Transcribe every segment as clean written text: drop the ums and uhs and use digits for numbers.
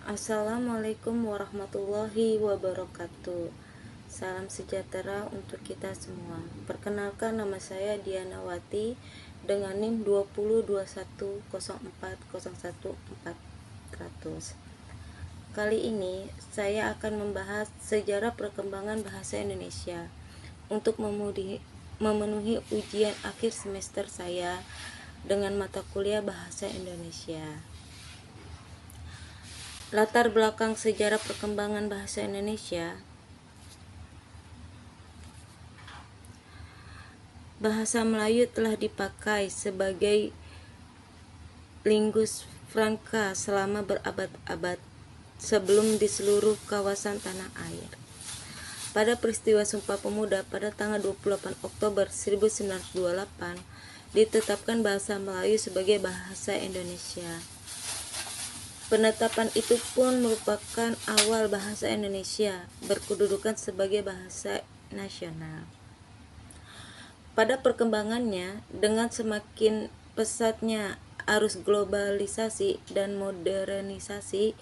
Assalamualaikum warahmatullahi wabarakatuh. Salam sejahtera untuk kita semua. Perkenalkan, nama saya Diana Wati dengan NIM 202104011400. Kali ini saya akan membahas sejarah perkembangan bahasa Indonesia untuk memenuhi ujian akhir semester saya dengan mata kuliah Bahasa Indonesia. Latar belakang sejarah perkembangan bahasa Indonesia. Bahasa Melayu telah dipakai sebagai lingus franca selama berabad-abad sebelum di seluruh kawasan tanah air. Pada peristiwa Sumpah Pemuda pada tanggal 28 Oktober 1928, ditetapkan bahasa Melayu sebagai bahasa Indonesia. Penetapan itu pun merupakan awal bahasa Indonesia berkedudukan sebagai bahasa nasional. Pada perkembangannya, dengan semakin pesatnya arus globalisasi dan modernisasi,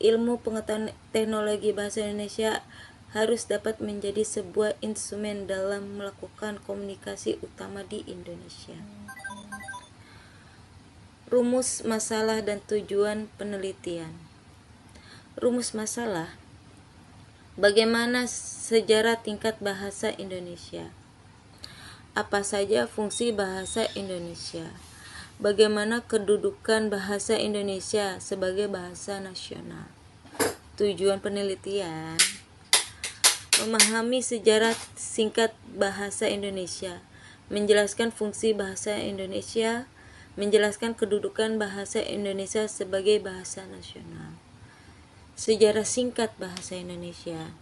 ilmu pengetahuan teknologi bahasa Indonesia harus dapat menjadi sebuah instrumen dalam melakukan komunikasi utama di Indonesia. Rumus masalah dan tujuan penelitian. Rumus masalah: bagaimana sejarah tingkat bahasa Indonesia? Apa saja fungsi bahasa Indonesia? Bagaimana kedudukan bahasa Indonesia sebagai bahasa nasional? Tujuan penelitian: memahami sejarah singkat bahasa Indonesia, menjelaskan fungsi bahasa Indonesia, menjelaskan kedudukan bahasa Indonesia sebagai bahasa nasional. Sejarah singkat bahasa Indonesia.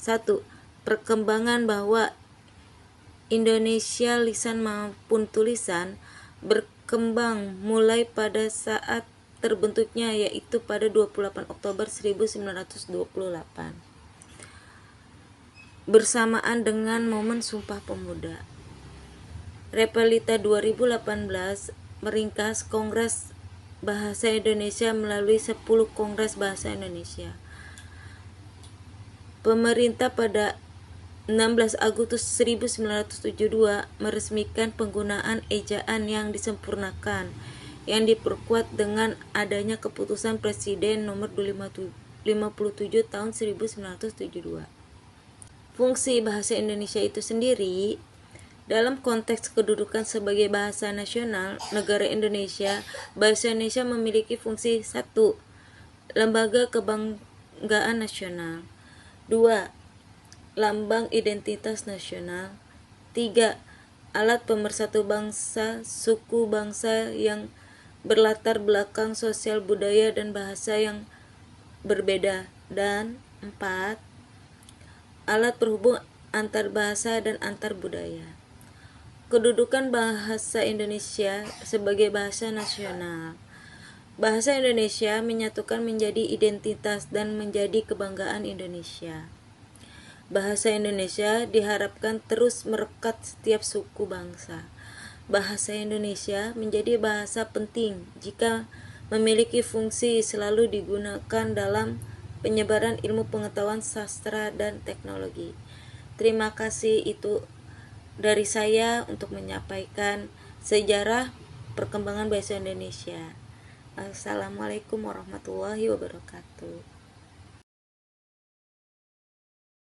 1. Perkembangan bahwa Indonesia lisan maupun tulisan berkembang mulai pada saat terbentuknya, yaitu pada 28 Oktober 1928 bersamaan dengan momen Sumpah Pemuda. Repelita 2018 meringkas Kongres Bahasa Indonesia melalui 10 Kongres Bahasa Indonesia. Pemerintah pada 16 Agustus 1972 meresmikan penggunaan ejaan yang disempurnakan, yang diperkuat dengan adanya keputusan Presiden nomor 57 tahun 1972. Fungsi bahasa Indonesia itu sendiri. Dalam konteks kedudukan sebagai bahasa nasional negara Indonesia, bahasa Indonesia memiliki fungsi 1. Lembaga kebanggaan nasional. 2. Lambang identitas nasional. 3. Alat pemersatu bangsa, suku bangsa yang berlatar belakang sosial, budaya, dan bahasa yang berbeda. Dan 4. Alat penghubung antar bahasa dan antar budaya. Kedudukan bahasa Indonesia sebagai bahasa nasional. Bahasa Indonesia menyatukan menjadi identitas dan menjadi kebanggaan Indonesia. Bahasa Indonesia diharapkan terus merekat setiap suku bangsa. Bahasa Indonesia menjadi bahasa penting jika memiliki fungsi selalu digunakan dalam penyebaran ilmu pengetahuan, sastra, dan teknologi. Terima kasih, itu dari saya untuk menyampaikan sejarah perkembangan bahasa Indonesia. Assalamualaikum warahmatullahi wabarakatuh.